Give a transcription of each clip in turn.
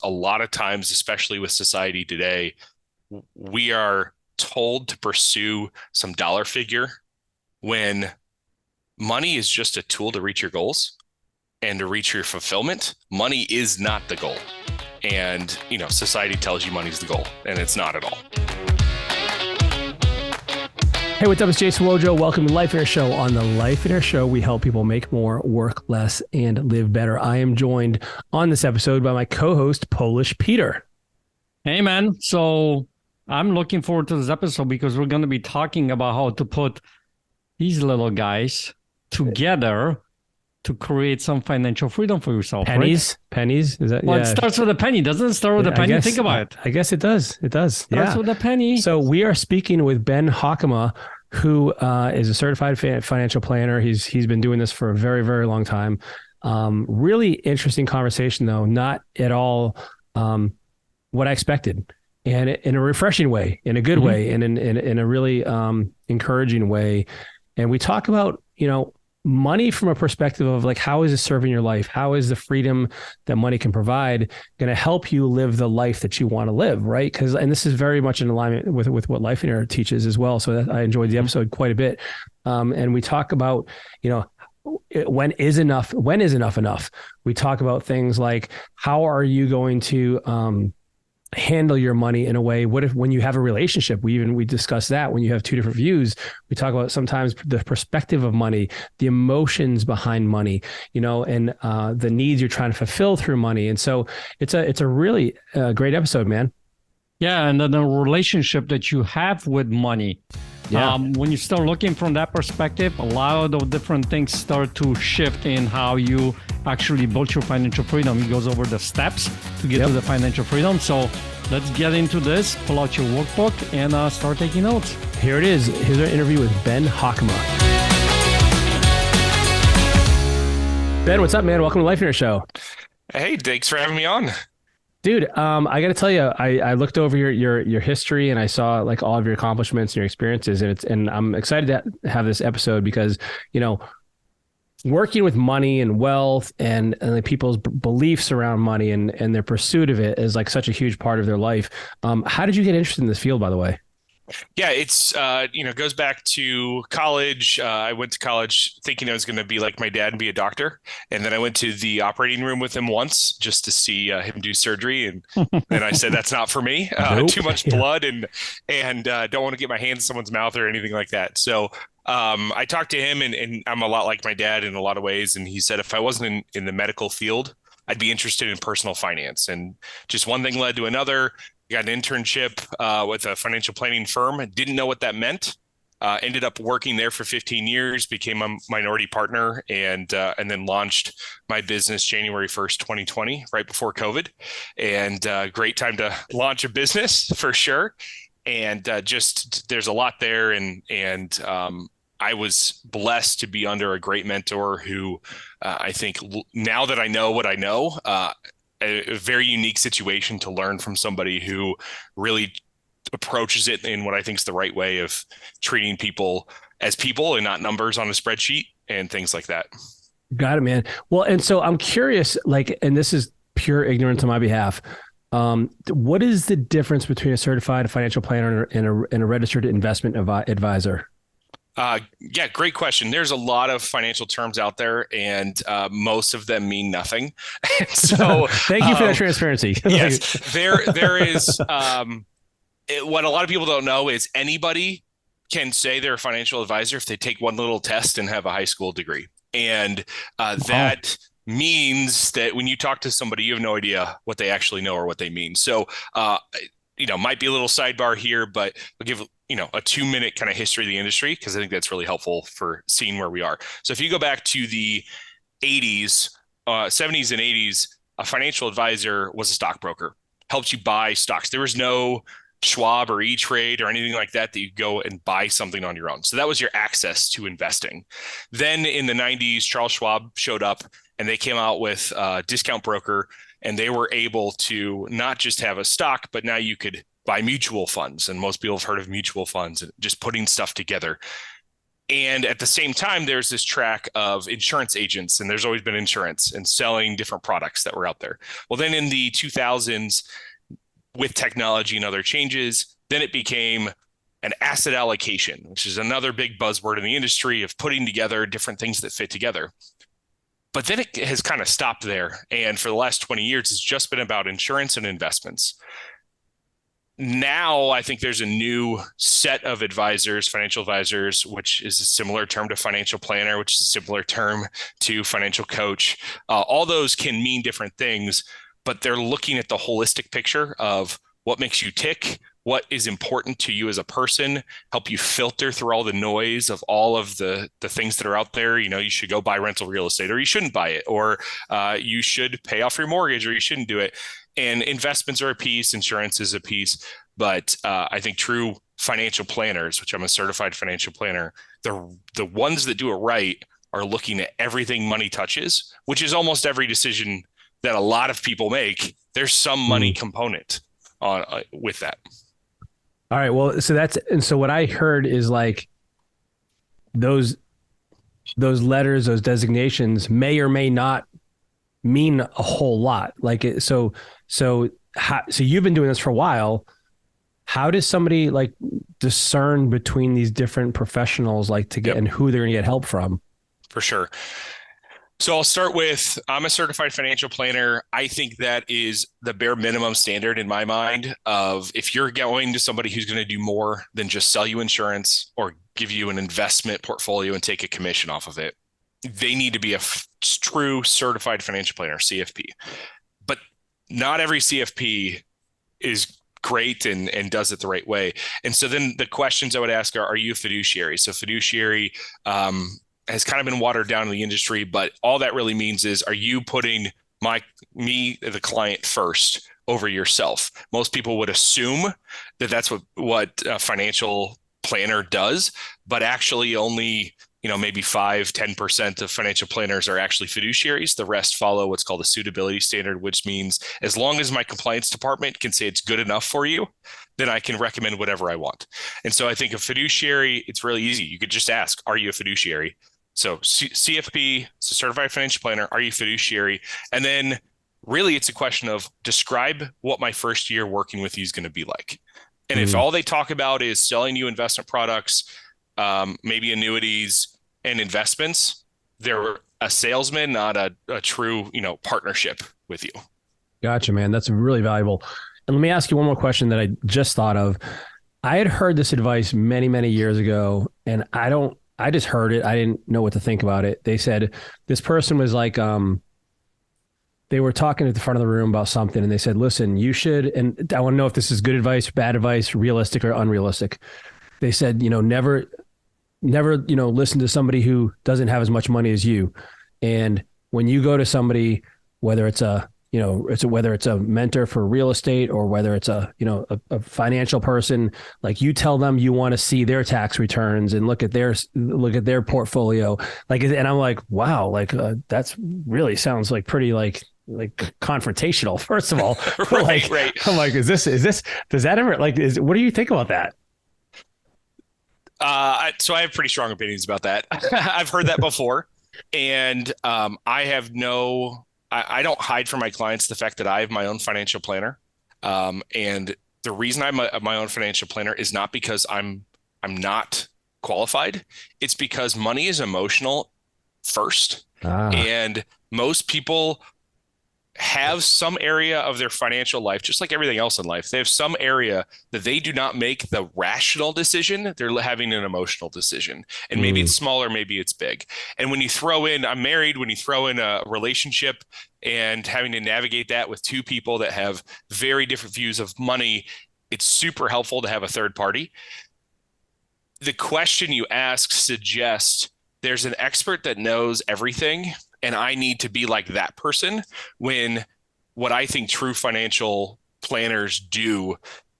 a lot of times, especially with society today, we are told to pursue some dollar figure when money is just a tool to reach your goals and to reach your fulfillment. Money is not the goal. And, society tells you money's the goal, and it's not at all. Hey, what's up? It's Jason Wojo. Welcome to Life in Air Show. On the Life in Air Show, we help people make more, work less, and live better. I am joined on this episode by my co-host, Polish Peter. Hey, man. So I'm looking forward to this episode because we're going to be talking about how to put these little guys together to create some financial freedom for yourself. Pennies? Right? Pennies? Is that? Well, yeah. It starts with a penny. Doesn't it start with a penny? Think about it. I guess it does. It does. Starts with a penny. So we are speaking with Ben Hockema, who is a certified financial planner. He's been doing this for a very, very long time. Really interesting conversation, though, not at all what I expected, and in a refreshing way, in a good way, and in a really encouraging way. And we talk about, money from a perspective of like, how is it serving your life? How is the freedom that money can provide going to help you live the life that you want to live, right? And this is very much in alignment with what Life in Air teaches as well. So I enjoyed the episode quite a bit. And we talk about, when is enough enough? We talk about things like, how are you going to handle your money in a way? What if, when you have a relationship, we discuss that when you have two different views, we talk about sometimes the perspective of money, the emotions behind money, and the needs you're trying to fulfill through money. And so it's a really great episode, man. Yeah. And then the relationship that you have with money. Yeah. When you start looking from that perspective, a lot of different things start to shift in how you actually build your financial freedom. He goes over the steps to get to the financial freedom. So let's get into this. Pull out your workbook and start taking notes. Here it is. Here's our interview with Ben Hockema. Ben, what's up, man? Welcome to Life in Air Show. Hey, thanks for having me on. Dude, I got to tell you, I looked over your history and I saw like all of your accomplishments and your experiences, and I'm excited to have this episode because, working with money and wealth and like people's beliefs around money and their pursuit of it is like such a huge part of their life. How did you get interested in this field, by the way? Yeah, it's, goes back to college. I went to college thinking I was going to be like my dad and be a doctor. And then I went to the operating room with him once just to see him do surgery. And then I said, that's not for me. Nope. Too much blood and don't want to get my hands in someone's mouth or anything like that. So I talked to him and I'm a lot like my dad in a lot of ways. And he said, if I wasn't in the medical field, I'd be interested in personal finance. And just one thing led to another. Got an internship with a financial planning firm. I didn't know what that meant. Ended up working there for 15 years, became a minority partner, and then launched my business January 1st, 2020, right before COVID. And great time to launch a business for sure. And just there's a lot there. And I was blessed to be under a great mentor who I think now that I know what I know, a very unique situation to learn from somebody who really approaches it in what I think is the right way of treating people as people and not numbers on a spreadsheet and things like that. Got it, man. Well, and so I'm curious, and this is pure ignorance on my behalf. What is the difference between a certified financial planner and a registered investment advisor? Yeah, great question. There's a lot of financial terms out there, and most of them mean nothing. So, thank you for that transparency. Yes, there is. What a lot of people don't know is anybody can say they're a financial advisor if they take one little test and have a high school degree, and that means that when you talk to somebody, you have no idea what they actually know or what they mean. So, might be a little sidebar here, but I'll give a 2-minute kind of history of the industry because I think that's really helpful for seeing where we are. So if you go back to the 80s, 70s and 80s, a financial advisor was a stockbroker, helped you buy stocks. There was no Schwab or E-Trade or anything like that you go and buy something on your own. So that was your access to investing. Then in the 90s, Charles Schwab showed up and they came out with a discount broker, and they were able to not just have a stock, but now you could buy mutual funds. And most people have heard of mutual funds and just putting stuff together. And at the same time, there's this track of insurance agents, and there's always been insurance and selling different products that were out there. Well, then in the 2000s, with technology and other changes, then it became an asset allocation, which is another big buzzword in the industry of putting together different things that fit together. But then it has kind of stopped there. And for the last 20 years, it's just been about insurance and investments. Now, I think there's a new set of advisors, financial advisors, which is a similar term to financial planner, which is a similar term to financial coach. All those can mean different things, but they're looking at the holistic picture of what makes you tick, what is important to you as a person, help you filter through all the noise of all of the things that are out there. You know, you should go buy rental real estate, or you shouldn't buy it, or you should pay off your mortgage, or you shouldn't do it. And investments are a piece, insurance is a piece, but I think true financial planners, which I'm a certified financial planner, the ones that do it right are looking at everything money touches, which is almost every decision that a lot of people make. There's some money component on with that. All right. Well, so what I heard is like those letters, those designations may or may not mean a whole lot. Like so you've been doing this for a while. How does somebody like discern between these different professionals, like to get and who they're going to get help from? For sure. So I'll start with, I'm a certified financial planner. I think that is the bare minimum standard in my mind of if you're going to somebody who's going to do more than just sell you insurance or give you an investment portfolio and take a commission off of it, they need to be a true certified financial planner, CFP. But not every CFP is great and does it the right way. And so then the questions I would ask are you a fiduciary? So fiduciary, has kind of been watered down in the industry, but all that really means is, are you putting me, the client, first over yourself? Most people would assume that that's what a financial planner does, but actually only, maybe 5-10% of financial planners are actually fiduciaries. The rest follow what's called a suitability standard, which means as long as my compliance department can say it's good enough for you, then I can recommend whatever I want. And so I think a fiduciary, it's really easy. You could just ask, are you a fiduciary? So CFP, so certified financial planner, are you fiduciary? And then really it's a question of describe what my first year working with you is going to be like. And if all they talk about is selling you investment products, maybe annuities and investments, they're a salesman, not a true, partnership with you. Gotcha, man. That's really valuable. And let me ask you one more question that I just thought of. I had heard this advice many, many years ago, and I just heard it. I didn't know what to think about it. They said this person was like, they were talking at the front of the room about something, and they said, listen, you should, and I want to know if this is good advice, bad advice, realistic or unrealistic. They said, never, listen to somebody who doesn't have as much money as you. And when you go to somebody, whether it's whether it's a mentor for real estate or whether it's a financial person, like you tell them you want to see their tax returns and look at their portfolio. Like, and I'm like, wow, like that's really sounds like pretty like confrontational, first of all. Right. I'm like, is this, does that ever what do you think about that? So I have pretty strong opinions about that. I've heard that before. And I don't hide from my clients the fact that I have my own financial planner. And the reason I'm my own financial planner is not because I'm not qualified. It's because money is emotional first. And most people have some area of their financial life, just like everything else in life. They have some area that they do not make the rational decision. They're having an emotional decision. And maybe it's small or maybe it's big. And when you throw in, I'm married, when you throw in a relationship and having to navigate that with two people that have very different views of money, it's super helpful to have a third party. The question you ask suggests there's an expert that knows everything, and I need to be like that person, when what I think true financial planners do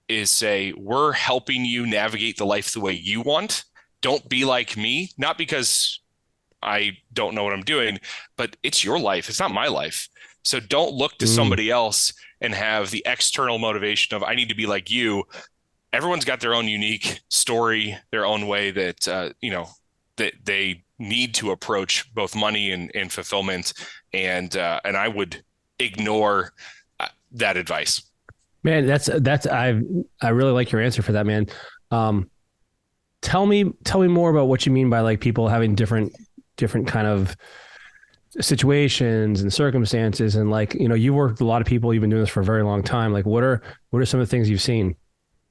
is say, we're helping you navigate the life the way you want. Don't be like me, not because I don't know what I'm doing, but it's your life. It's not my life. So don't look to somebody else and have the external motivation of, I need to be like you. Everyone's got their own unique story, their own way that, that they need to approach both money and fulfillment. And I would ignore that advice. Man, I really like your answer for that, man. Tell me more about what you mean by like people having different kind of situations and circumstances, and like, you worked with a lot of people, you've been doing this for a very long time. Like what are some of the things you've seen?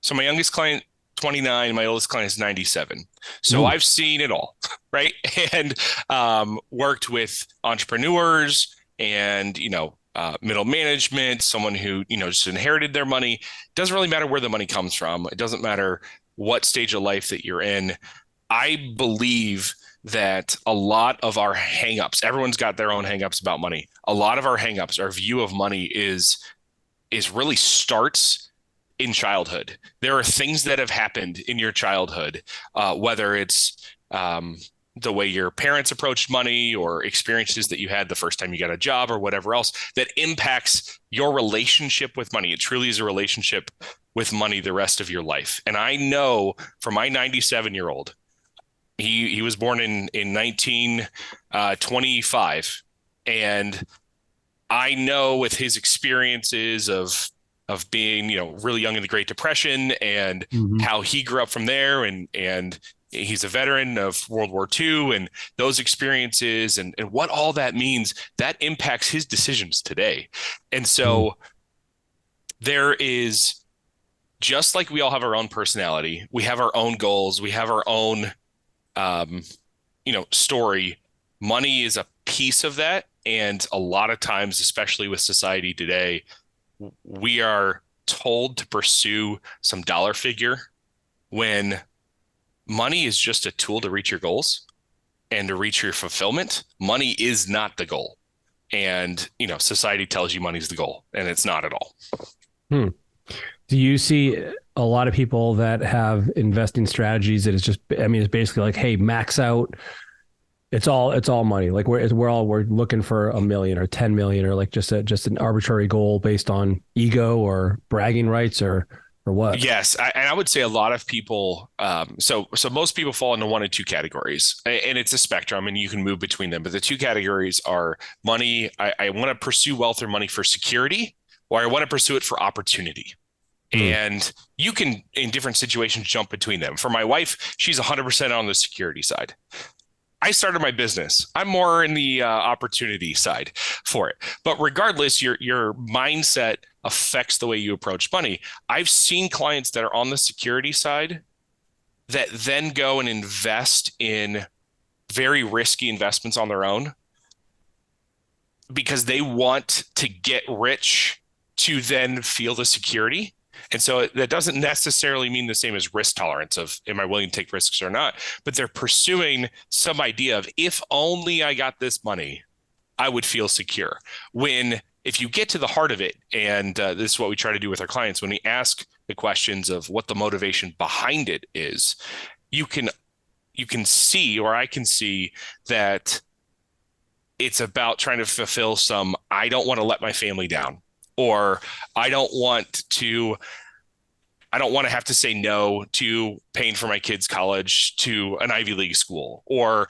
So my youngest client, 29, my oldest client is 97. So I've seen it all, right? And worked with entrepreneurs and, middle management, someone who, just inherited their money. Doesn't really matter where the money comes from. It doesn't matter what stage of life that you're in. I believe that a lot of our hangups, everyone's got their own hangups about money. A lot of our hangups, our view of money is really starts in childhood. There are things that have happened in your childhood, whether it's the way your parents approached money or experiences that you had the first time you got a job or whatever else, that impacts your relationship with money. It truly is a relationship with money the rest of your life. And I know for my 97-year-old, he was born in 1925. And I know with his experiences of being, really young in the Great Depression and how he grew up from there, and he's a veteran of World War II, and those experiences and what all that means, that impacts his decisions today. And so there is, just like we all have our own personality, we have our own goals, we have our own, story. Money is a piece of that. And a lot of times, especially with society today, we are told to pursue some dollar figure when money is just a tool to reach your goals and to reach your fulfillment. Money is not the goal. And, society tells you money's the goal, and it's not at all. Do you see a lot of people that have investing strategies that it's basically like, hey, max out. It's all money. Like we're looking for $1 million or 10 million, or like just an arbitrary goal based on ego or bragging rights or what? Yes. I would say a lot of people, so most people fall into one of two categories, and it's a spectrum and you can move between them. But the two categories are money. I want to pursue wealth or money for security, or I want to pursue it for opportunity. And you can, in different situations, jump between them. For my wife, she's 100% on the security side. I started my business. I'm more in the opportunity side for it. But regardless, your mindset affects the way you approach money. I've seen clients that are on the security side that then go and invest in very risky investments on their own because they want to get rich to then feel the security. And so that doesn't necessarily mean the same as risk tolerance of, am I willing to take risks or not? But they're pursuing some idea of, if only I got this money, I would feel secure. When, if you get to the heart of it, and this is what we try to do with our clients, when we ask the questions of what the motivation behind it is, you can see, or I can see, that it's about trying to fulfill some, I don't want to let my family down. Or I don't want to have to say no to paying for my kids' college to an Ivy League school, or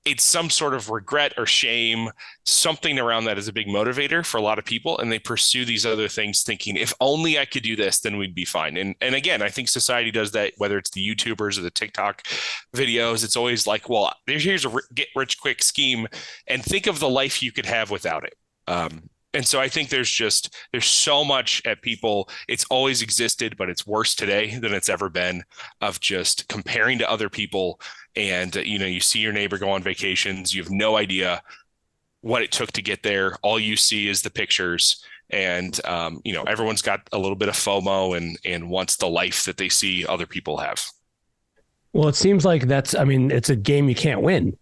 it's some sort of regret or shame. Something around that is a big motivator for a lot of people. And they pursue these other things thinking, if only I could do this, then we'd be fine. And again, I think society does that, whether it's the YouTubers or the TikTok videos. It's always like, well, here's a get rich quick scheme, and think of the life you could have without it. And so I think there's so much at people. It's always existed, but it's worse today than it's ever been, of just comparing to other people. And, you see your neighbor go on vacations. You have no idea what it took to get there. All you see is the pictures. And, everyone's got a little bit of FOMO and wants the life that they see other people have. Well, it seems like it's a game you can't win.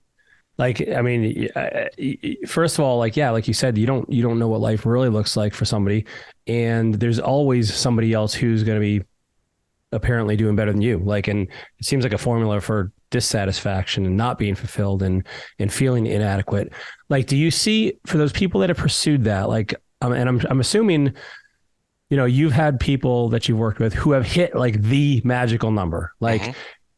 First of all, like you said, you don't know what life really looks like for somebody. And there's always somebody else who's going to be apparently doing better than you. And it seems like a formula for dissatisfaction and not being fulfilled and feeling inadequate. Do you see, for those people that have pursued that, and I'm assuming, you've had people that you've worked with who have hit the magical number.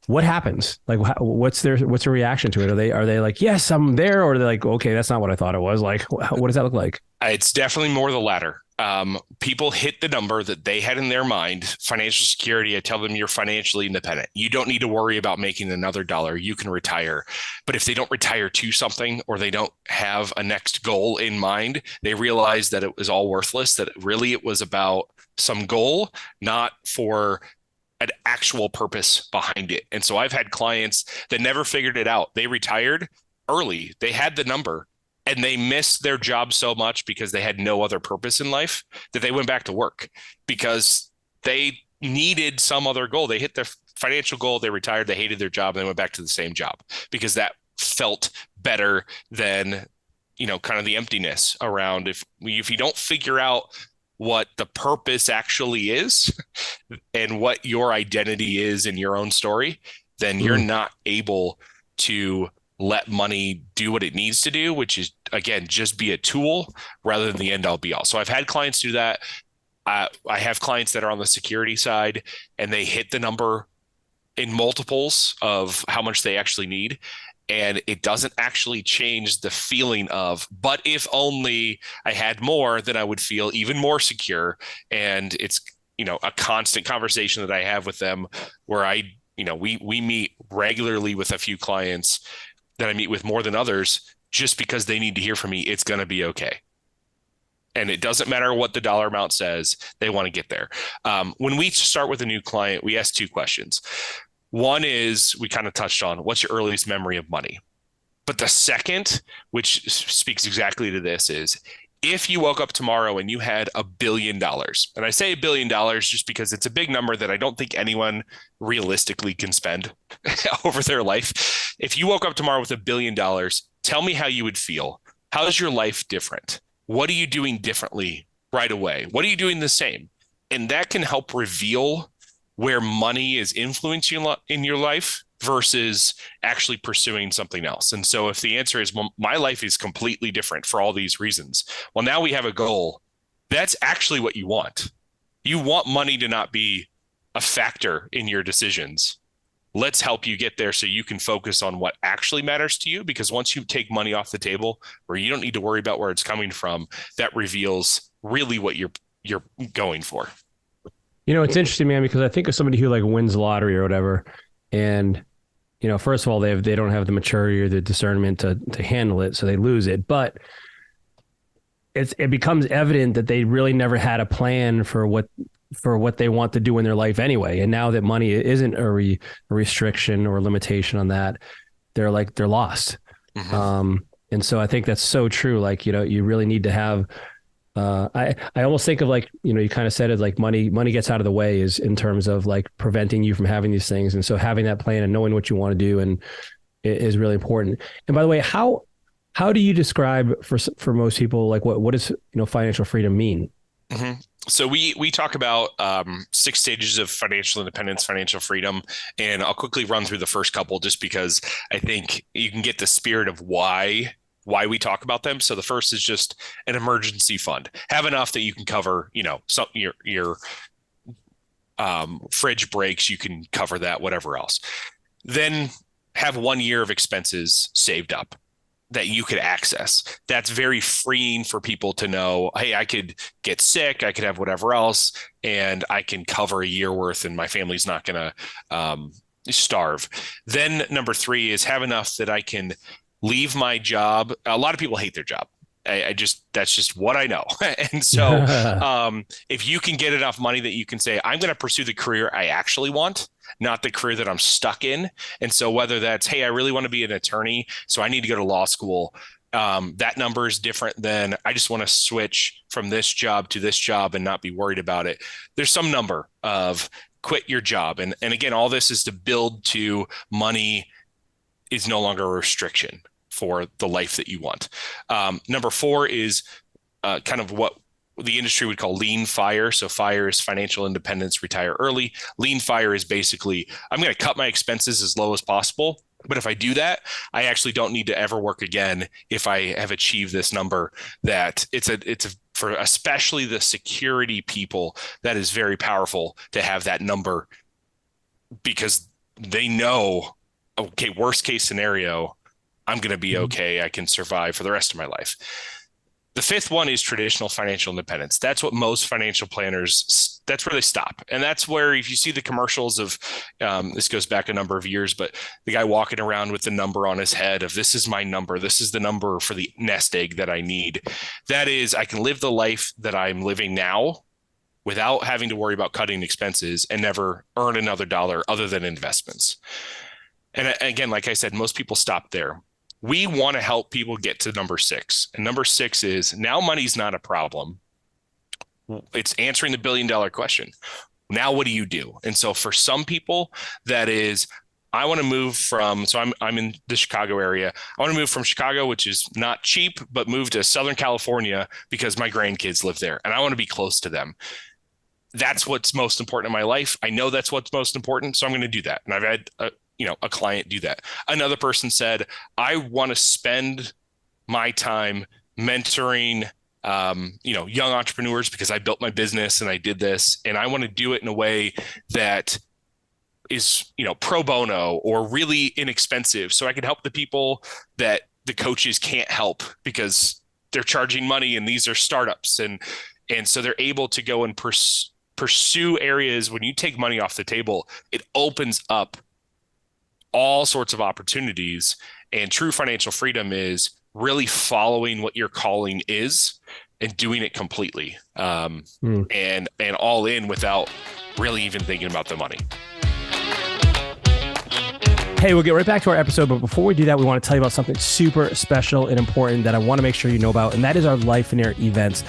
what happens? Like, what's their reaction to it? Are they like, yes, I'm there, or are they like, okay, that's not what I thought it was? Like, what does that look like? It's definitely more the latter. People hit the number that they had in their mind. Financial security, I tell them you're financially independent. You don't need to worry about making another dollar. You can retire. But if they don't retire to something, or they don't have a next goal in mind, they realize that it was all worthless, that really it was about some goal, not for an actual purpose behind it. And so I've had clients that never figured it out. They retired early. They had the number, and they missed their job so much because they had no other purpose in life that they went back to work because they needed some other goal. They hit their financial goal, they retired, they hated their job, and they went back to the same job because that felt better than, kind of the emptiness around. If you don't figure out what the purpose actually is and what your identity is in your own story, then you're not able to let money do what it needs to do, which is, again, just be a tool rather than the end all be all. So I've had clients do that. I have clients that are on the security side, and they hit the number in multiples of how much they actually need. And it doesn't actually change the feeling of, but if only I had more, then I would feel even more secure. And it's, a constant conversation that I have with them where we meet regularly with a few clients that I meet with more than others, just because they need to hear from me, it's going to be okay. And it doesn't matter what the dollar amount says, they want to get there. When we start with a new client, we ask two questions. One is, we kind of touched on, what's your earliest memory of money? But the second, which speaks exactly to this, is if you woke up tomorrow and you had $1 billion, and I say $1 billion just because it's a big number that I don't think anyone realistically can spend over their life. If you woke up tomorrow with $1 billion, tell me how you would feel. How is your life different? What are you doing differently right away? What are you doing the same? And that can help reveal where money is influencing you in your life versus actually pursuing something else. And so if the answer is, well, my life is completely different for all these reasons, well, now we have a goal. That's actually what you want. You want money to not be a factor in your decisions. Let's help you get there so you can focus on what actually matters to you. Because once you take money off the table, where you don't need to worry about where it's coming from, that reveals really what you're going for. It's interesting, man, because I think of somebody who like wins the lottery or whatever, and first of all, they don't have the maturity or the discernment to handle it, so they lose it. But it becomes evident that they really never had a plan for what they want to do in their life anyway. And now that money isn't a restriction or limitation on that, they're lost. Mm-hmm. And so I think that's so true. Like, you really need to have. I almost think of like, you kind of said it, like money gets out of the way is in terms of like preventing you from having these things. And so having that plan and knowing what you want to do and is really important. And by the way, how do you describe for most people, like what does, financial freedom mean? Mm-hmm. So we talk about 6 stages of financial independence, financial freedom, and I'll quickly run through the first couple just because I think you can get the spirit of why we talk about them. So the first is just an emergency fund. Have enough that you can cover, some your fridge breaks, you can cover that, whatever else. Then have 1 year of expenses saved up that you could access. That's very freeing for people to know, hey, I could get sick, I could have whatever else, and I can cover a year worth and my family's not going to starve. Then number 3 is have enough that I can leave my job. A lot of people hate their job. That's just what I know. And so if you can get enough money that you can say, I'm going to pursue the career I actually want, not the career that I'm stuck in. And so whether that's, hey, I really want to be an attorney, so I need to go to law school. That number is different than I just want to switch from this job to this job and not be worried about it. There's some number of quit your job. And again, all this is to build to money is no longer a restriction for the life that you want. Number 4 is kind of what the industry would call lean fire. So fire is financial independence, retire early. Lean fire is basically, I'm going to cut my expenses as low as possible. But if I do that, I actually don't need to ever work again if I have achieved this number. That it's for especially the security people, that is very powerful to have that number, because they know, okay, worst case scenario, I'm going to be okay. I can survive for the rest of my life. The fifth one is traditional financial independence. That's what most financial planners, that's where they stop. And that's where, if you see the commercials of, this goes back a number of years, but the guy walking around with the number on his head of, this is my number. This is the number for the nest egg that I need. That is, I can live the life that I'm living now without having to worry about cutting expenses and never earn another dollar other than investments. And again, like I said, most people stop there. We want to help people get to number 6. And number 6 is, now money's not a problem. It's answering the $1 billion question. Now, what do you do? And so for some people, that is, I want to move from, so I'm in the Chicago area. I want to move from Chicago, which is not cheap, but move to Southern California because my grandkids live there and I want to be close to them. That's what's most important in my life. I know that's what's most important. So I'm going to do that. And I've had a client do that. Another person said, I want to spend my time mentoring, young entrepreneurs because I built my business and I did this, and I want to do it in a way that is, pro bono or really inexpensive. So I can help the people that the coaches can't help because they're charging money and these are startups. And so they're able to go and pursue areas. When you take money off the table, it opens up all sorts of opportunities, and true financial freedom is really following what your calling is and doing it completely, and all in without really even thinking about the money. Hey, we'll get right back to our episode, but before we do that, we want to tell you about something super special and important that I want to make sure you know about, and that is our Life in Air events.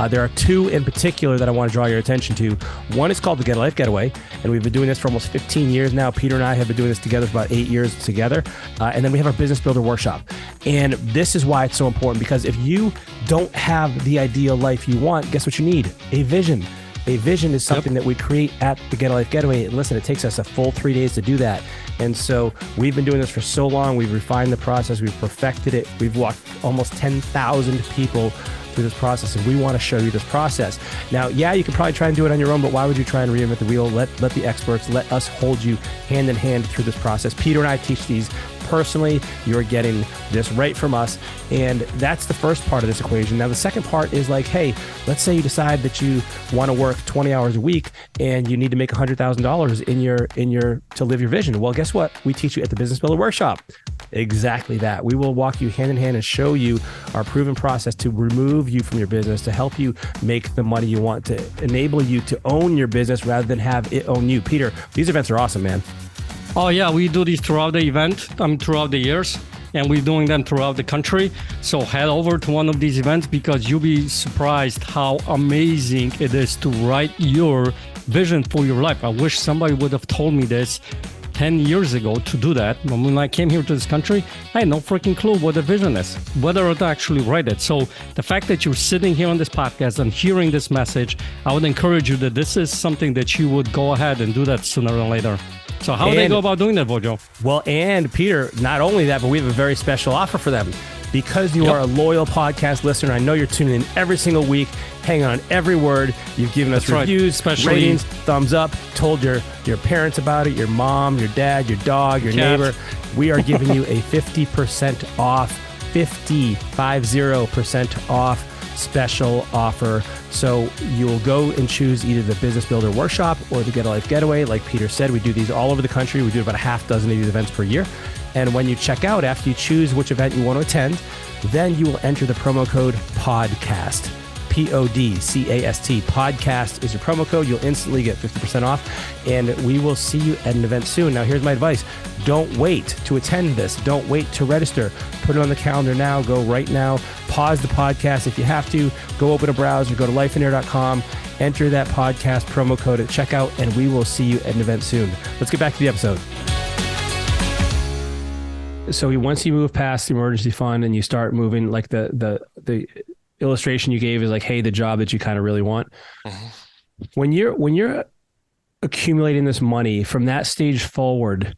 There are 2 in particular that I want to draw your attention to. One is called the Get a Life Getaway, and we've been doing this for almost 15 years now. Peter and I have been doing this together for about 8 years together, and then we have our Business Builder Workshop. And this is why it's so important, because if you don't have the ideal life you want, guess what you need? A vision. A vision is something that we create at the Get a Life Getaway. And listen, it takes us a full 3 days to do that. And so we've been doing this for so long. We've refined the process. We've perfected it. We've walked almost 10,000 people through this process, and we want to show you this process. Now, you can probably try and do it on your own, but why would you try and reinvent the wheel? Let the experts, let us hold you hand in hand through this process. Peter and I teach these personally. You're getting this right from us. And that's the first part of this equation. Now, the second part is like, hey, let's say you decide that you want to work 20 hours a week and you need to make $100,000 to live your vision. Well, guess what? We teach you at the Business Builder Workshop. Exactly that. We will walk you hand in hand and show you our proven process to remove you from your business, to help you make the money you want, to enable you to own your business rather than have it own you. Peter, these events are awesome, man. Oh yeah, we do these throughout the event, throughout the years, and we're doing them throughout the country. So head over to one of these events, because you'll be surprised how amazing it is to write your vision for your life. I wish somebody would have told me this 10 years ago to do that. When I came here to this country, I had no freaking clue what a vision is, whether to actually write it. So the fact that you're sitting here on this podcast and hearing this message, I would encourage you that this is something that you would go ahead and do that sooner than later. So how do they go about doing that, Bojo? Well, and Peter, not only that, but we have a very special offer for them. Because you are a loyal podcast listener, I know you're tuning in every single week, hanging on every word. You've given us reviews, ratings, thumbs up, told your parents about it, your mom, your dad, your dog, your neighbor. We are giving you a 50% off, 50% off special offer. So you'll go and choose either the Business Builder Workshop or the Get a Life Getaway. Like Peter said, we do these all over the country. We do about a half dozen of these events per year. And when you check out, after you choose which event you want to attend, then you will enter the promo code PODCAST. PODCAST. Podcast is your promo code. You'll instantly get 50% off, and we will see you at an event soon. Now, here's my advice. Don't wait to attend this. Don't wait to register. Put it on the calendar now. Go right now. Pause the podcast if you have to. Go open a browser. Go to lifeinair.com. Enter that podcast promo code at checkout, and we will see you at an event soon. Let's get back to the episode. So once you move past the emergency fund and you start moving, like the illustration you gave is like, hey, the job that you kind of really want. Mm-hmm. When you're accumulating this money from that stage forward,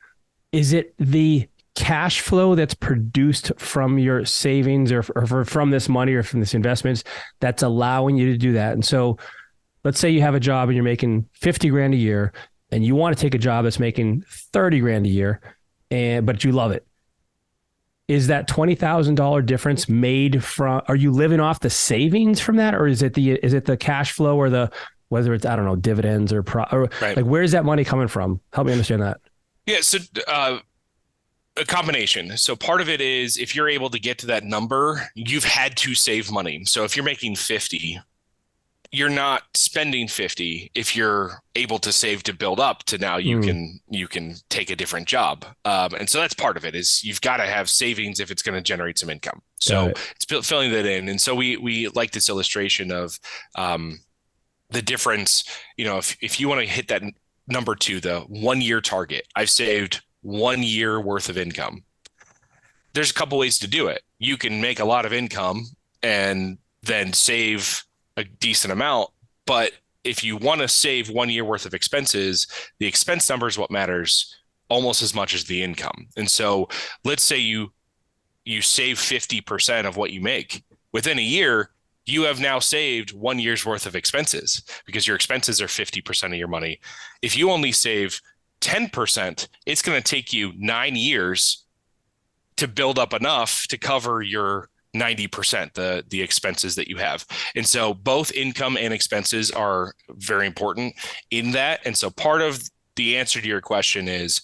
is it the cash flow that's produced from your savings or from this money or from this investments that's allowing you to do that? And so let's say you have a job and you're making 50 grand a year. and you want to take a job that's making 30 grand a year, but you love it. Is that $20,000 difference made from, are you living off the savings from that? Or is it the cash flow or whether it's, I don't know, dividends or right. Like, where's that money coming from? Help me understand that. Yeah. So, a combination. So part of it is if you're able to get to that number, you've had to save money. So if you're making 50, you're not spending 50 if you're able to save to build up to now you can take a different job. And so that's part of it is you've got to have savings if it's going to generate some income. So it's filling that in. And so we like this illustration of the difference, if you want to hit that number 2, the 1 year target, I've saved 1 year worth of income. There's a couple ways to do it. You can make a lot of income and then save a decent amount. But if you want to save 1 year worth of expenses, the expense number is what matters almost as much as the income. And so let's say you save 50% of what you make. Within a year, you have now saved 1 year's worth of expenses because your expenses are 50% of your money. If you only save 10%, it's going to take you 9 years to build up enough to cover your 90%, the expenses that you have. And so both income and expenses are very important in that. And so part of the answer to your question is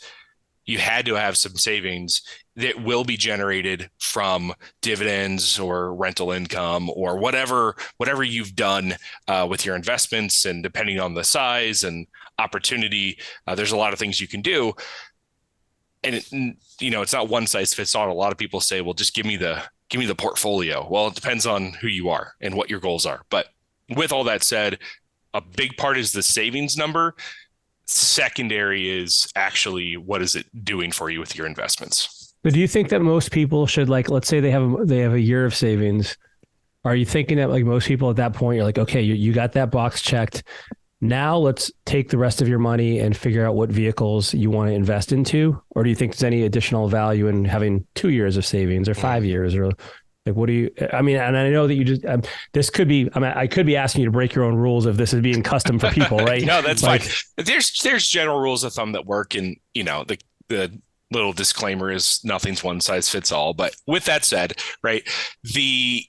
you had to have some savings that will be generated from dividends or rental income or whatever you've done with your investments. And depending on the size and opportunity, there's a lot of things you can do. And it's not one size fits all. A lot of people say, well, just give me the portfolio. Well, it depends on who you are and what your goals are. But with all that said, a big part is the savings number. Secondary is actually what is it doing for you with your investments. But do you think that most people should, like, let's say they have a year of savings. Are you thinking that, like, most people at that point, you're like, okay, you got that box checked. Now let's take the rest of your money and figure out what vehicles you want to invest into? Or do you think there's any additional value in having 2 years of savings or 5 years? Or like, what do you, I mean, and I know that you just, this could be, I could be asking you to break your own rules if this is being custom for people, right? No, that's fine. There's general rules of thumb that work, and, the little disclaimer is nothing's one size fits all. But with that said, right, the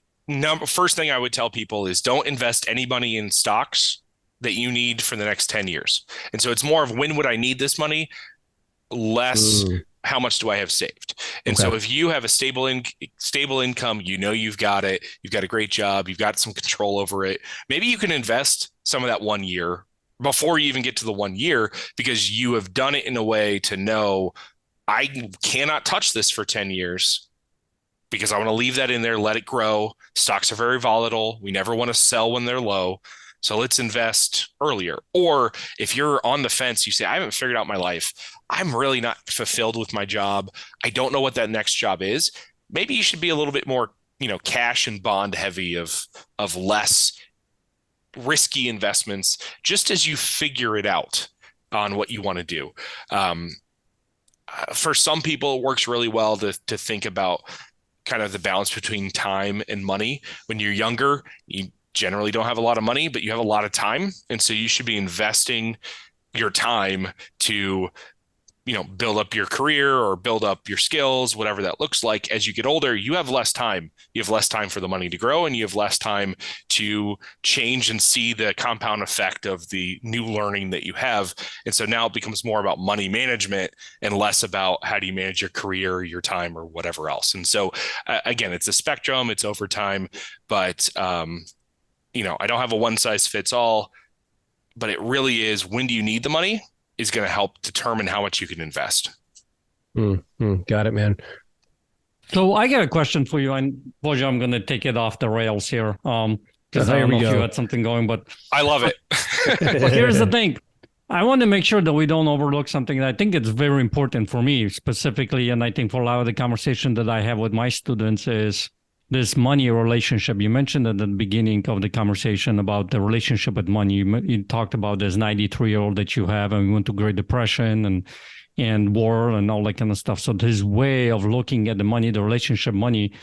first thing I would tell people is don't invest any money in stocks that you need for the next 10 years. And so it's more of when would I need this money, less how much do I have saved? And so if you have a stable income, you've got it, you've got a great job, you've got some control over it. Maybe you can invest some of that 1 year before you even get to the 1 year, because you have done it in a way to know I cannot touch this for 10 years because I want to leave that in there, let it grow. Stocks are very volatile. We never want to sell when they're low. So let's invest earlier. Or if you're on the fence, you say, I haven't figured out my life. I'm really not fulfilled with my job. I don't know what that next job is. Maybe you should be a little bit more, cash and bond heavy of less risky investments, just as you figure it out on what you want to do. For some people, it works really well to think about kind of the balance between time and money. When you're younger, you generally don't have a lot of money, but you have a lot of time. And so you should be investing your time to, build up your career or build up your skills, whatever that looks like. As you get older, you have less time. You have less time for the money to grow, and you have less time to change and see the compound effect of the new learning that you have. And so now it becomes more about money management and less about how do you manage your career, your time, or whatever else. And so again, it's a spectrum, it's over time, but I don't have a one size fits all, but it really is, when do you need the money is going to help determine how much you can invest. Got it, man. So I got a question for you, and Boja, I'm going to take it off the rails here. Because I don't know if you had something going, but I love it. But here's the thing. I want to make sure that we don't overlook something that I think it's very important for me specifically. And I think for a lot of the conversation that I have with my students is this money relationship. You mentioned at the beginning of the conversation about the relationship with money. You talked about this 93-year-old that you have, and we went to Great Depression and war and all that kind of stuff. So this way of looking at the money, the relationship money,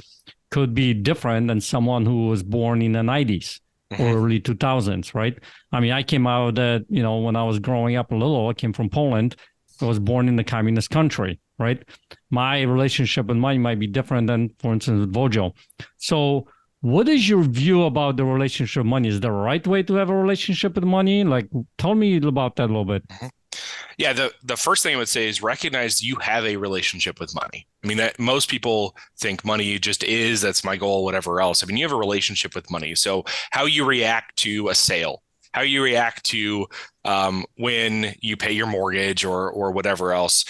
could be different than someone who was born in the 90s. or early 2000s, right? I mean, I came out that, when I was growing up a little, I came from Poland. I was born in the communist country, right? My relationship with money might be different than, for instance, with Vojo. So what is your view about the relationship with money? Is there a right way to have a relationship with money? Like, tell me about that a little bit. Yeah, the first thing I would say is recognize you have a relationship with money. I mean, that most people think money just is, that's my goal, whatever else. I mean, you have a relationship with money. So how you react to a sale, how you react to when you pay your mortgage or whatever else,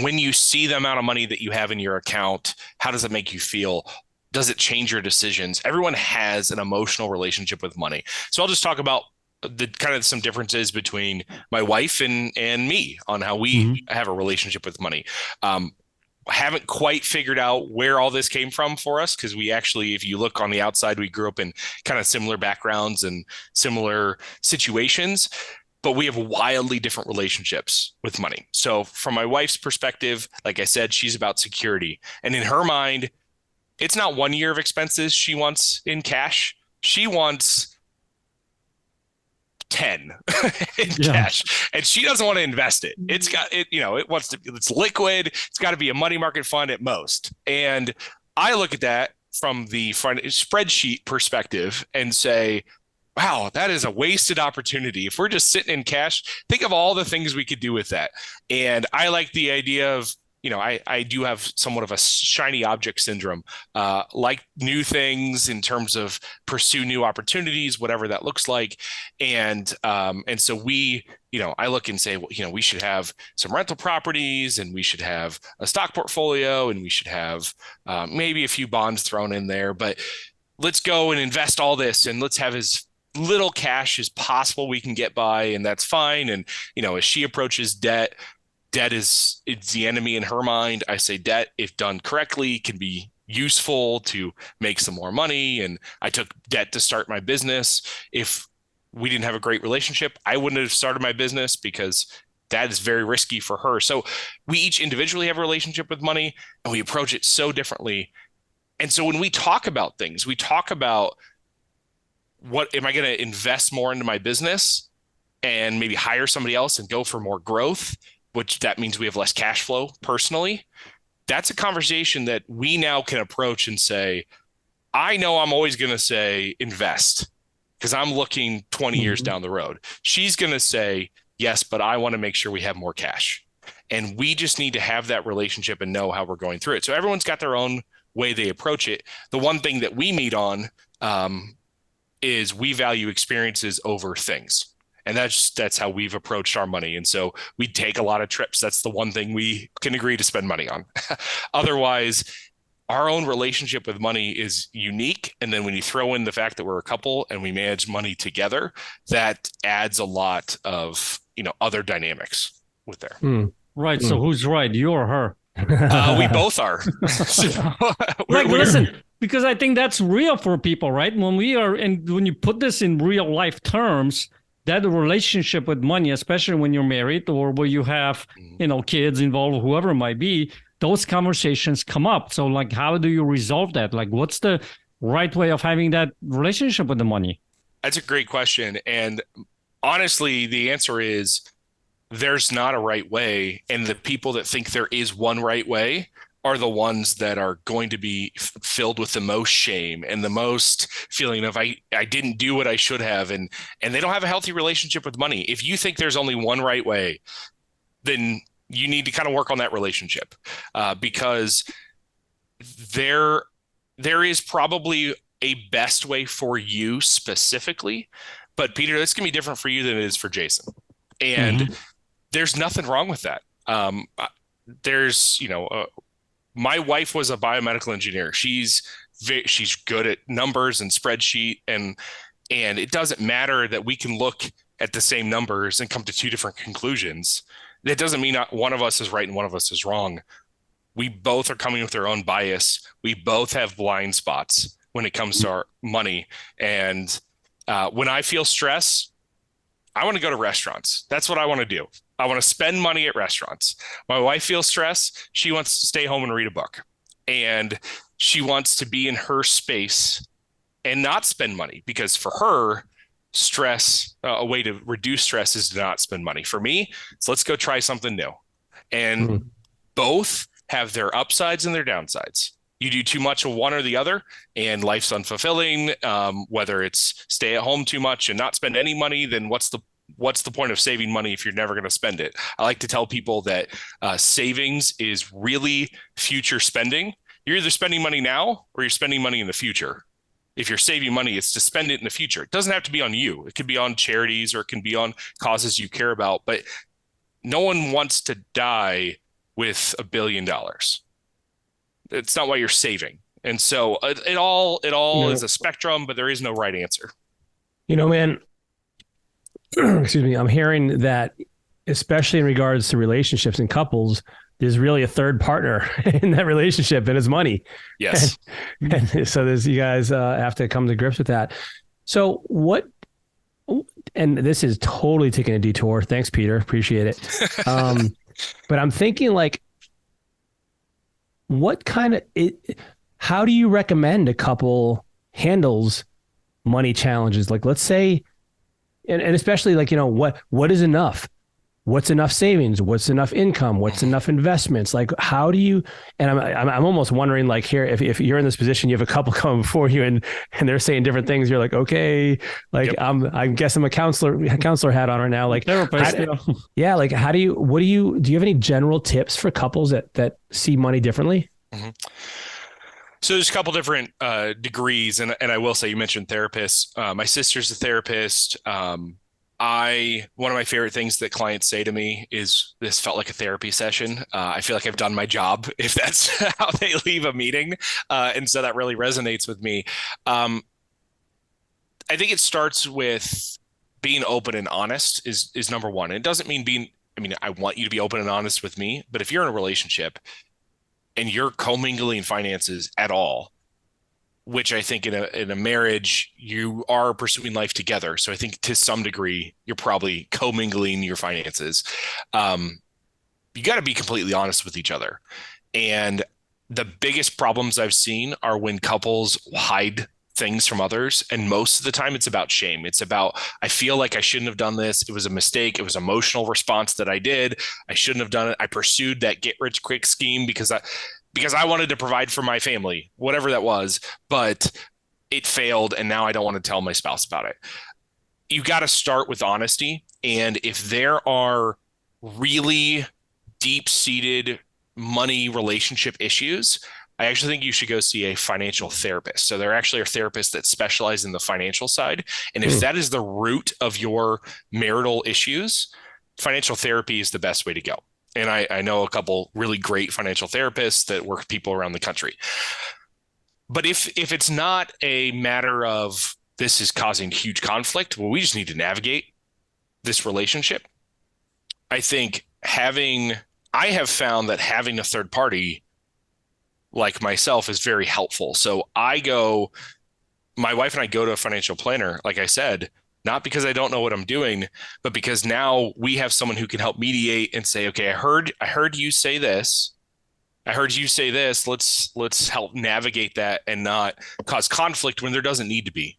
when you see the amount of money that you have in your account, how does it make you feel? Does it change your decisions? Everyone has an emotional relationship with money. So I'll just talk about the kind of some differences between my wife and me on how we have a relationship with money. Haven't quite figured out where all this came from for us, because we actually, if you look on the outside, we grew up in kind of similar backgrounds and similar situations, but we have wildly different relationships with money. So from my wife's perspective, like I said, she's about security. And in her mind, it's not 1 year of expenses she wants in cash. She wants 10 in cash, and she doesn't want to invest it. It's got it, it wants to, it's liquid. It's got to be a money market fund at most. And I look at that from the front spreadsheet perspective and say, wow, that is a wasted opportunity. If we're just sitting in cash, think of all the things we could do with that. And I like the idea of, I do have somewhat of a shiny object syndrome, like new things in terms of pursue new opportunities, whatever that looks like. And so we, I look and say, well, we should have some rental properties, and we should have a stock portfolio, and we should have maybe a few bonds thrown in there, but let's go and invest all this, and let's have as little cash as possible we can get by. And that's fine. And, as she approaches debt is, it's the enemy in her mind. I say debt, if done correctly, can be useful to make some more money. And I took debt to start my business. If we didn't have a great relationship, I wouldn't have started my business, because that is very risky for her. So we each individually have a relationship with money, and we approach it so differently. And so when we talk about things, we talk about, what am I going to invest more into my business and maybe hire somebody else and go for more growth, which that means we have less cash flow personally. That's a conversation that we now can approach and say, I know I'm always going to say invest, because I'm looking 20 years down the road. She's going to say, yes, but I want to make sure we have more cash. And we just need to have that relationship and know how we're going through it. So everyone's got their own way they approach it. The one thing that we meet on is we value experiences over things. And that's how we've approached our money. And so we take a lot of trips. That's the one thing we can agree to spend money on. Otherwise, our own relationship with money is unique. And then when you throw in the fact that we're a couple and we manage money together, that adds a lot of, other dynamics with there. Right. So who's right? You or her? We both are. Listen, because I think that's real for people, right? When you put this in real life terms, that relationship with money, especially when you're married or where you have, kids involved, whoever it might be, those conversations come up. So like, how do you resolve that? Like, what's the right way of having that relationship with the money? That's a great question. And honestly, the answer is there's not a right way. And the people that think there is one right way are the ones that are going to be filled with the most shame and the most feeling of I didn't do what I should have. And they don't have a healthy relationship with money. If you think there's only one right way, then you need to kind of work on that relationship, because there is probably a best way for you specifically. But Peter, this can be different for you than it is for Jason. And there's nothing wrong with that. My wife was a biomedical engineer. She's good at numbers and spreadsheet, and it doesn't matter that we can look at the same numbers and come to two different conclusions. That doesn't mean one of us is right and one of us is wrong. We both are coming with our own bias. We both have blind spots when it comes to our money. And when I feel stress, I want to go to restaurants. That's what I want to do. I want to spend money at restaurants. My wife feels stress. She wants to stay home and read a book. And she wants to be in her space and not spend money, because for her, stress, a way to reduce stress is to not spend money. For me, it's let's go try something new. And both have their upsides and their downsides. You do too much of one or the other, and life's unfulfilling. Whether it's stay at home too much and not spend any money, then what's the point of saving money if you're never going to spend it? I like to tell people that savings is really future spending. You're either spending money now or you're spending money in the future. If you're saving money, it's to spend it in the future. It doesn't have to be on you. It could be on charities, or it can be on causes you care about. But no one wants to die with $1 billion. It's not why you're saving. And so it all is a spectrum, but there is no right answer. Man, excuse me, I'm hearing that, especially in regards to relationships and couples, there's really a third partner in that relationship, and it's money. Yes. And so you guys have to come to grips with that. So and this is totally taking a detour. Thanks, Peter. Appreciate it. But I'm thinking, like, how do you recommend a couple handles money challenges? Like, let's say, and especially, like, what is enough? What's enough savings? What's enough income? What's enough investments? Like, how do you, and I'm almost wondering, like, here, if you're in this position, you have a couple coming before you and they're saying different things. You're like, okay, like, yep. I guess I'm a counselor hat on right now. Like, yeah. Like, do you have any general tips for couples that see money differently? Mm-hmm. So there's a couple different degrees. And I will say, you mentioned therapists. My sister's a therapist. One of my favorite things that clients say to me is, this felt like a therapy session. I feel like I've done my job, if that's how they leave a meeting. And so that really resonates with me. I think it starts with being open and honest is number one. It doesn't mean I want you to be open and honest with me, but if you're in a relationship and you're commingling finances at all, which I think in a marriage, you are pursuing life together. So I think to some degree, you're probably commingling your finances. You got to be completely honest with each other. And the biggest problems I've seen are when couples hide things from others. And most of the time it's about shame. It's about, I feel like I shouldn't have done this. It was a mistake. It was an emotional response that I did. I shouldn't have done it. I pursued that get rich quick scheme because I wanted to provide for my family, whatever that was, but it failed. And now I don't want to tell my spouse about it. You got to start with honesty. And if there are really deep-seated money relationship issues, I actually think you should go see a financial therapist. So there actually are therapists that specialize in the financial side. And if that is the root of your marital issues, financial therapy is the best way to go. And I know a couple really great financial therapists that work with people around the country. But if it's not a matter of this is causing huge conflict, well, we just need to navigate this relationship. I think I have found that having a third party like myself is very helpful. So my wife and I go to a financial planner, like I said, not because I don't know what I'm doing, but because now we have someone who can help mediate and say, okay, I heard you say this. I heard you say this. Let's help navigate that and not cause conflict when there doesn't need to be.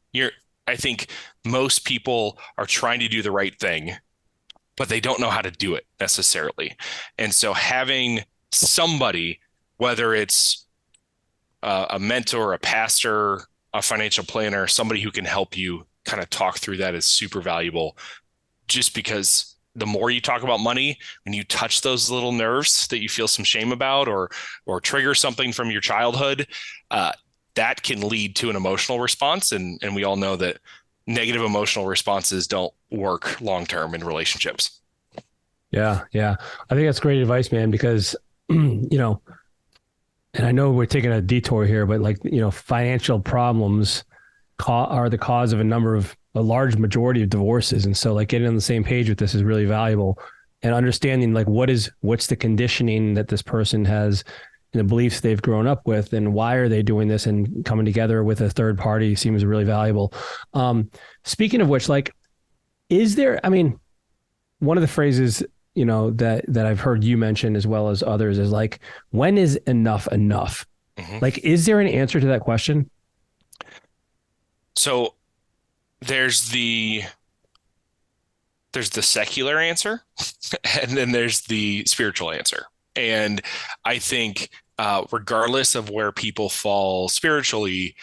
I think most people are trying to do the right thing, but they don't know how to do it necessarily. And so having somebody, whether it's a mentor, a pastor, a financial planner, somebody who can help you kind of talk through that is super valuable, just because the more you talk about money, when you touch those little nerves that you feel some shame about or trigger something from your childhood, that can lead to an emotional response. And we all know that negative emotional responses don't work long-term in relationships. Yeah. I think that's great advice, man, because, and I know we're taking a detour here, but financial problems are the cause of a large majority of divorces. And so getting on the same page with this is really valuable, and understanding what's the conditioning that this person has and the beliefs they've grown up with, and why are they doing this, and coming together with a third party seems really valuable. Speaking of which, is there, one of the phrases, that I've heard you mention as well as others is when is enough enough? Mm-hmm. Is there an answer to that question? So there's the secular answer, and then there's the spiritual answer. And I think regardless of where people fall spiritually,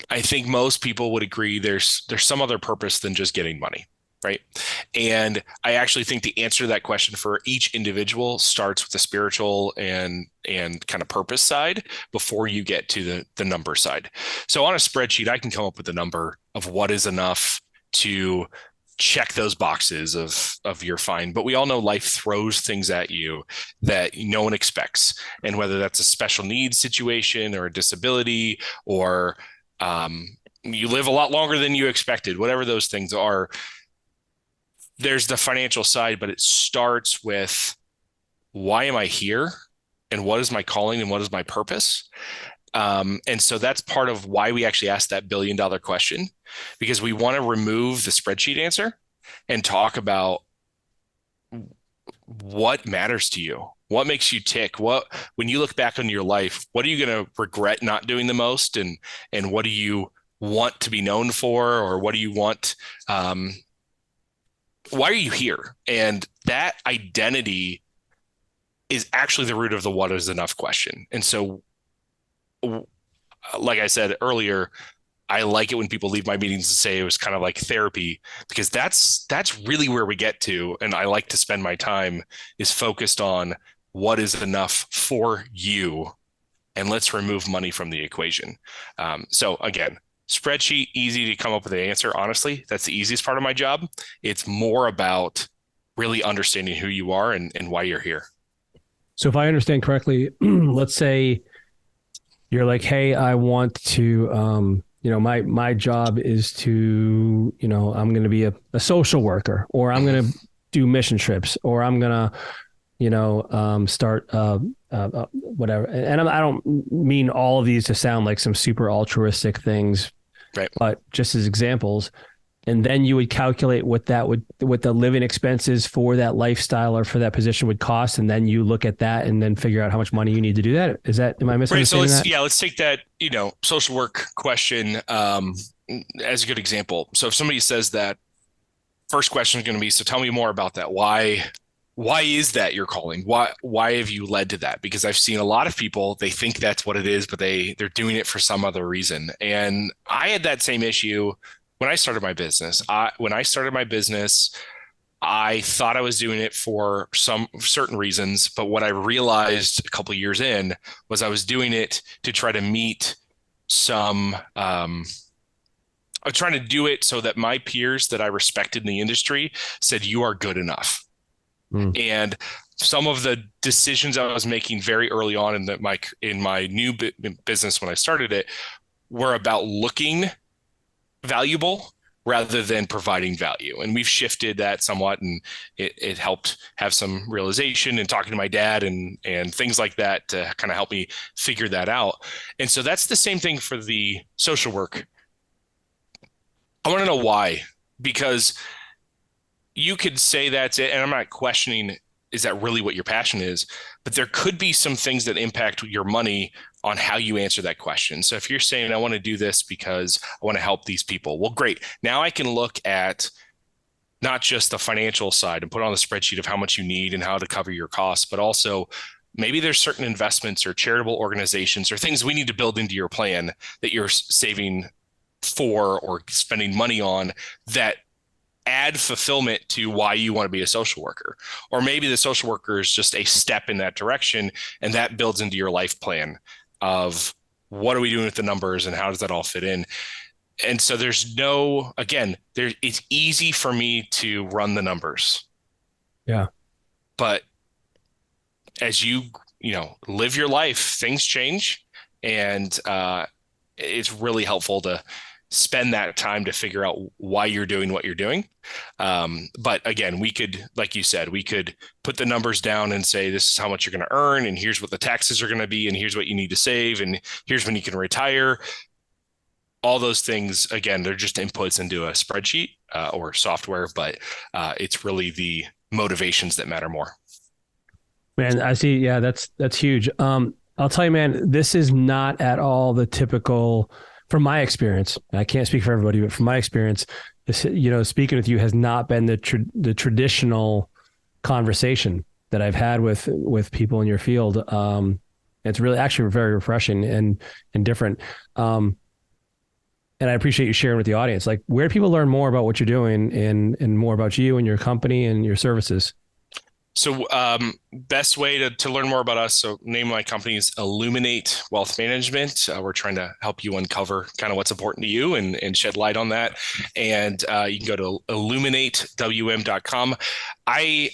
I think most people would agree there's some other purpose than just getting money, right? And I actually think the answer to that question for each individual starts with the spiritual and kind of purpose side before you get to the number side. So on a spreadsheet, I can come up with a number of what is enough to check those boxes of you're fine. But we all know life throws things at you that no one expects. And whether that's a special needs situation or a disability, or you live a lot longer than you expected, whatever those things are, there's the financial side, but it starts with, why am I here? And what is my calling and what is my purpose? And so that's part of why we actually ask that $1 billion question, because we want to remove the spreadsheet answer and talk about what matters to you, what makes you tick, when you look back on your life, what are you going to regret not doing the most, and what do you want to be known for, or what do you want? Why are you here? And that identity is actually the root of the what is enough question. And so, like I said earlier, I like it when people leave my meetings and say it was kind of like therapy, because that's really where we get to. And I like to spend my time is focused on what is enough for you, and let's remove money from the equation. So again, spreadsheet, easy to come up with an answer. Honestly, that's the easiest part of my job. It's more about really understanding who you are and why you're here. So if I understand correctly, let's say you're like, hey, I want to, my job is to, I'm going to be a social worker, or I'm going to do mission trips, or I'm going to, start whatever. And I don't mean all of these to sound like some super altruistic things, right? But just as examples. And then you would calculate what the living expenses for that lifestyle or for that position would cost. And then you look at that and then figure out how much money you need to do that. Am I misunderstanding that? Let's take that, social work question as a good example. So if somebody says that, first question is going to be, so tell me more about that. Why is that your calling? Why have you led to that? Because I've seen a lot of people, they think that's what it is, but they're doing it for some other reason. And I had that same issue when I started my business. I thought I was doing it for some certain reasons, but what I realized a couple of years in was I was doing it to try to meet some, I was trying to do it so that my peers that I respected in the industry said, you are good enough. And some of the decisions I was making very early on in my new business when I started it were about looking valuable rather than providing value. And we've shifted that somewhat, and it helped have some realization and talking to my dad and things like that to kind of help me figure that out. And so that's the same thing for the social work. I want to know why, because you could say that's it, and I'm not questioning, is that really what your passion is? But there could be some things that impact your money on how you answer that question. So if you're saying, I want to do this because I want to help these people, well, great. Now I can look at not just the financial side and put on the spreadsheet of how much you need and how to cover your costs, but also maybe there's certain investments or charitable organizations or things we need to build into your plan that you're saving for or spending money on that add fulfillment to why you want to be a social worker. Or maybe the social worker is just a step in that direction, and that builds into your life plan of what are we doing with the numbers and how does that all fit in. And so it's easy for me to run the numbers. Yeah. But as you live your life, things change, and it's really helpful to spend that time to figure out why you're doing what you're doing. But again, we could, like you said, we could put the numbers down and say, this is how much you're going to earn, and here's what the taxes are going to be, and here's what you need to save, and here's when you can retire. All those things, again, they're just inputs into a spreadsheet or software, but it's really the motivations that matter more. Man, I see. Yeah, that's huge. I'll tell you, man, this is not at all the typical from my experience, I can't speak for everybody, but from my experience, this, speaking with you has not been the traditional conversation that I've had with people in your field. It's really actually very refreshing and different. And I appreciate you sharing with the audience. Like, where do people learn more about what you're doing and more about you and your company and your services? So best way to learn more about us, so name of my company is Illuminate Wealth Management. We're trying to help you uncover kind of what's important to you and shed light on that. And you can go to illuminatewm.com. I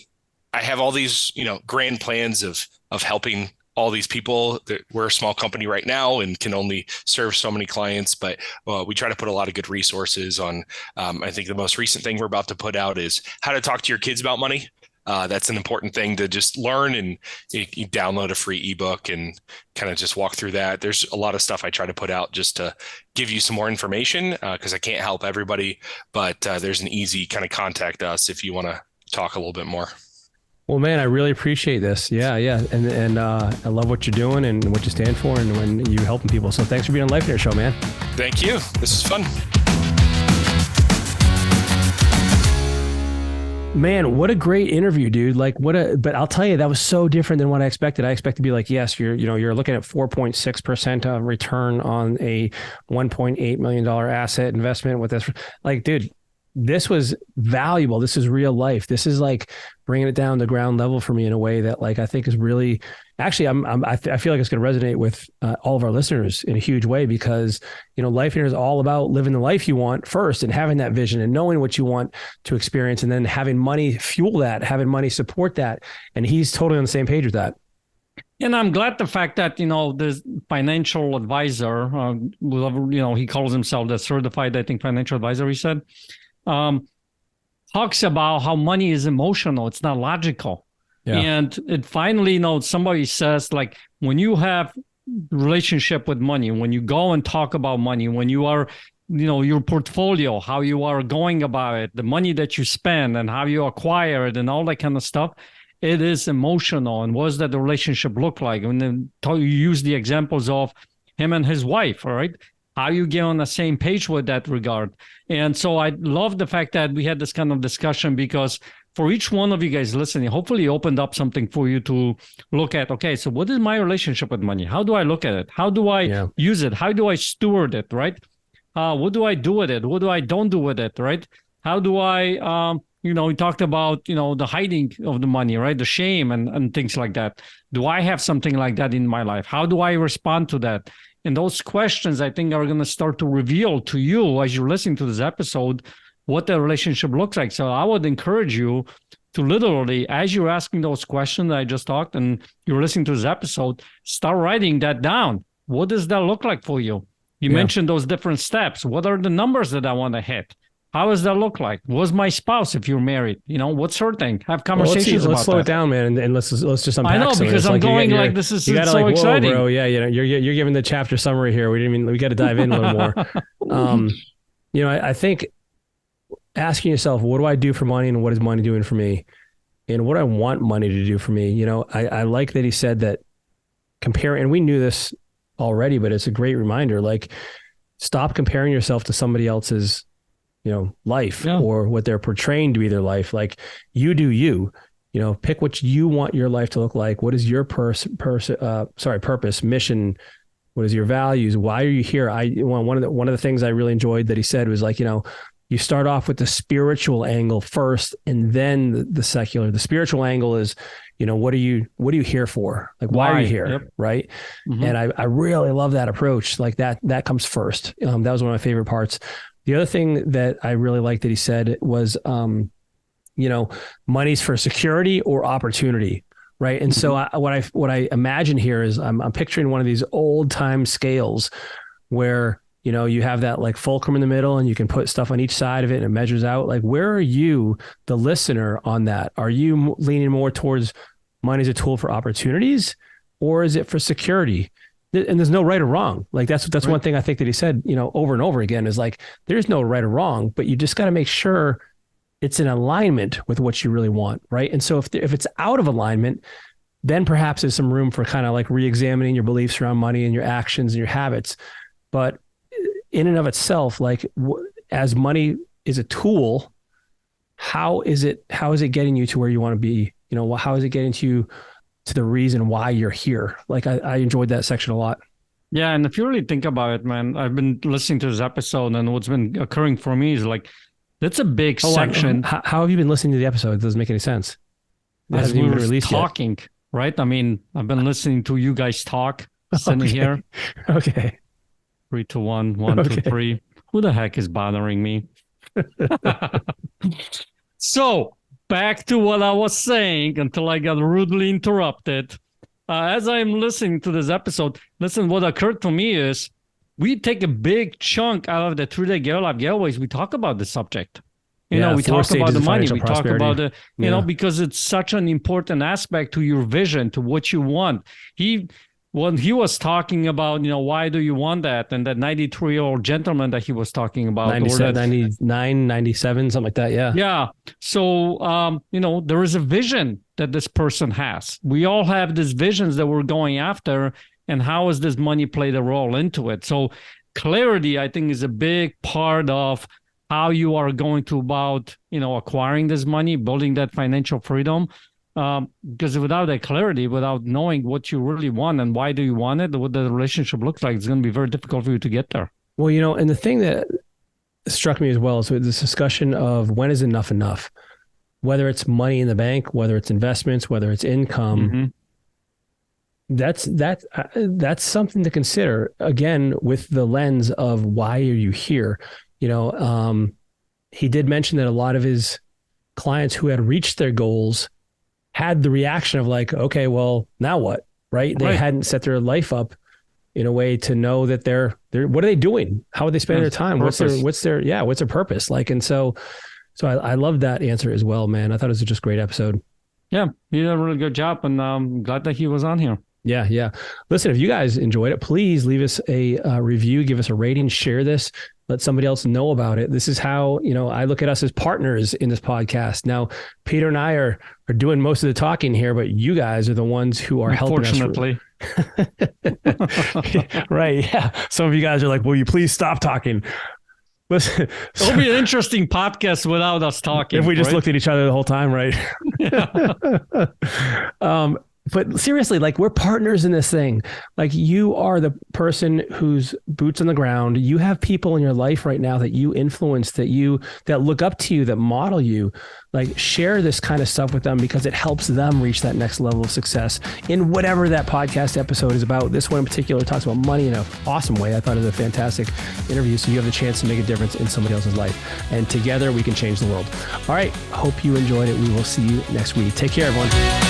have all these, grand plans of helping all these people. We're a small company right now and can only serve so many clients, but we try to put a lot of good resources on. I think the most recent thing we're about to put out is how to talk to your kids about money. That's an important thing to just learn, and you download a free ebook and kind of just walk through that. There's a lot of stuff I try to put out just to give you some more information because I can't help everybody, but there's an easy kind of contact us if you want to talk a little bit more. Well, man, I really appreciate this. Yeah. And I love what you're doing and what you stand for and when you're helping people. So thanks for being on Life Hacker Show, man. Thank you. This is fun. Man, what a great interview, dude. But I'll tell you, that was so different than what I expected. I expect to be like, yes, you're looking at 4.6% return on a $1.8 million asset investment with this. Like, dude, this was valuable. This is real life. This is like bringing it down to ground level for me in a way that, like, I think is really, actually, I feel like it's going to resonate with all of our listeners in a huge way because, Life here is all about living the life you want first and having that vision and knowing what you want to experience and then having money fuel that, having money support that. And he's totally on the same page with that. And I'm glad the fact that, this financial advisor, he calls himself the certified, I think, financial advisor, he said, talks about how money is emotional. It's not logical. Yeah. And it finally, somebody says, like, when you have relationship with money, when you go and talk about money, when you are, your portfolio, how you are going about it, the money that you spend and how you acquire it and all that kind of stuff, it is emotional. And what does that relationship look like? And then you use the examples of him and his wife, all right? How you get on the same page with that regard. And so I love the fact that we had this kind of discussion because for each one of you guys listening, hopefully opened up something for you to look at. Okay, so what is my relationship with money? How do I look at it? How do I use it? How do I steward it, right? What do I do with it? What do I don't do with it, right? How do I, we talked about, the hiding of the money, right? The shame and things like that. Do I have something like that in my life? How do I respond to that? And those questions, I think, are going to start to reveal to you as you're listening to this episode what the relationship looks like. So I would encourage you to literally, as you're asking those questions that I just talked and you're listening to this episode, start writing that down. What does that look like for you? You mentioned those different steps. What are the numbers that I want to hit? How does that look like? Was my spouse, if you're married, what's her thing? Have conversations about that. Let's slow it down, man, and let's just unpack. I know, because I'm going like this is so exciting, bro. Yeah, you're giving the chapter summary here. We got to dive in a little more. I think asking yourself, what do I do for money, and what is money doing for me, and what I want money to do for me. I like that he said that compare, and we knew this already, but it's a great reminder. Like, stop comparing yourself to somebody else's life or what they're portraying to be their life. Like, you do you, pick what you want your life to look like. What is your purpose, mission? What is your values? Why are you here? One of the things I really enjoyed that he said was like, you start off with the spiritual angle first and then the secular. The spiritual angle is, what are you here for? Like, why are you here? Yep. Right. Mm-hmm. And I really love that approach. Like that comes first. That was one of my favorite parts. The other thing that I really liked that he said was, money's for security or opportunity, right? And so what I imagine here is I'm picturing one of these old time scales where, you have that like fulcrum in the middle and you can put stuff on each side of it and it measures out. Like, where are you, the listener, on that? Are you leaning more towards money as a tool for opportunities, or is it for security? And there's no right or wrong. Like that's right. One thing I think that he said, over and over again is like, there's no right or wrong, but you just got to make sure it's in alignment with what you really want. Right. And so if it's out of alignment, then perhaps there's some room for kind of like re-examining your beliefs around money and your actions and your habits. But in and of itself, like as money is a tool, how is it getting you to where you want to be? You know, how is it getting you to the reason why you're here? Like I enjoyed that section a lot. Yeah. And if you really think about it, man, I've been listening to this episode, and what's been occurring for me is like, that's a big section. How have you been listening to the episode? It doesn't make any sense. As we were talking, right? I mean, I've been listening to you guys talk, sitting here. Okay. 3, 2, 1, 1, 2, 3. Who the heck is bothering me? So back to what I was saying until I got rudely interrupted. As I'm listening to this episode, listen, what occurred to me is we take a big chunk out of the 3-day Get Life Getaways. We talk about the subject. You know, we talk about the money. We talk about the, you know, because it's such an important aspect to your vision, to what you want. When he was talking about, you know, why do you want that? And that 93-year-old gentleman that he was talking about. 99, 97, something like that. Yeah. Yeah. So, you know, there is a vision that this person has. We all have these visions that we're going after. And how has this money played a role into it? So clarity, I think, is a big part of how you are going to about, you know, acquiring this money, building that financial freedom. Because without that clarity, without knowing what you really want and why do you want it, what the relationship looks like, it's going to be very difficult for you to get there. Well, you know, and the thing that struck me as well is this discussion of when is enough, whether it's money in the bank, whether it's investments, whether it's income. Mm-hmm. That's something to consider, again, with the lens of why are you here? You know, he did mention that a lot of his clients who had reached their goals had the reaction of like, okay, well, now what? Right? They hadn't set their life up in a way to know that they're what are they doing? How are they spending their time? What's their purpose? Like, and so I love that answer as well, man. I thought it was just a great episode. Yeah, you did a really good job, and I'm glad that he was on here. Yeah. Listen, if you guys enjoyed it, please leave us a review, give us a rating, share this, let somebody else know about it. This is how, you know, I look at us as partners in this podcast. Now, Peter and I are doing most of the talking here, but you guys are the ones who are helping us. Unfortunately. Right. Yeah. Some of you guys are like, will you please stop talking? Listen, it'll be an interesting podcast without us talking. If we just looked at each other the whole time, right? Yeah. But seriously, like, we're partners in this thing. Like, you are the person who's boots on the ground. You have people in your life right now that you influence, that look up to you, that model you. Like, share this kind of stuff with them because it helps them reach that next level of success in whatever that podcast episode is about. This one in particular talks about money in an awesome way. I thought it was a fantastic interview. So you have the chance to make a difference in somebody else's life. And together we can change the world. All right. Hope you enjoyed it. We will see you next week. Take care, everyone.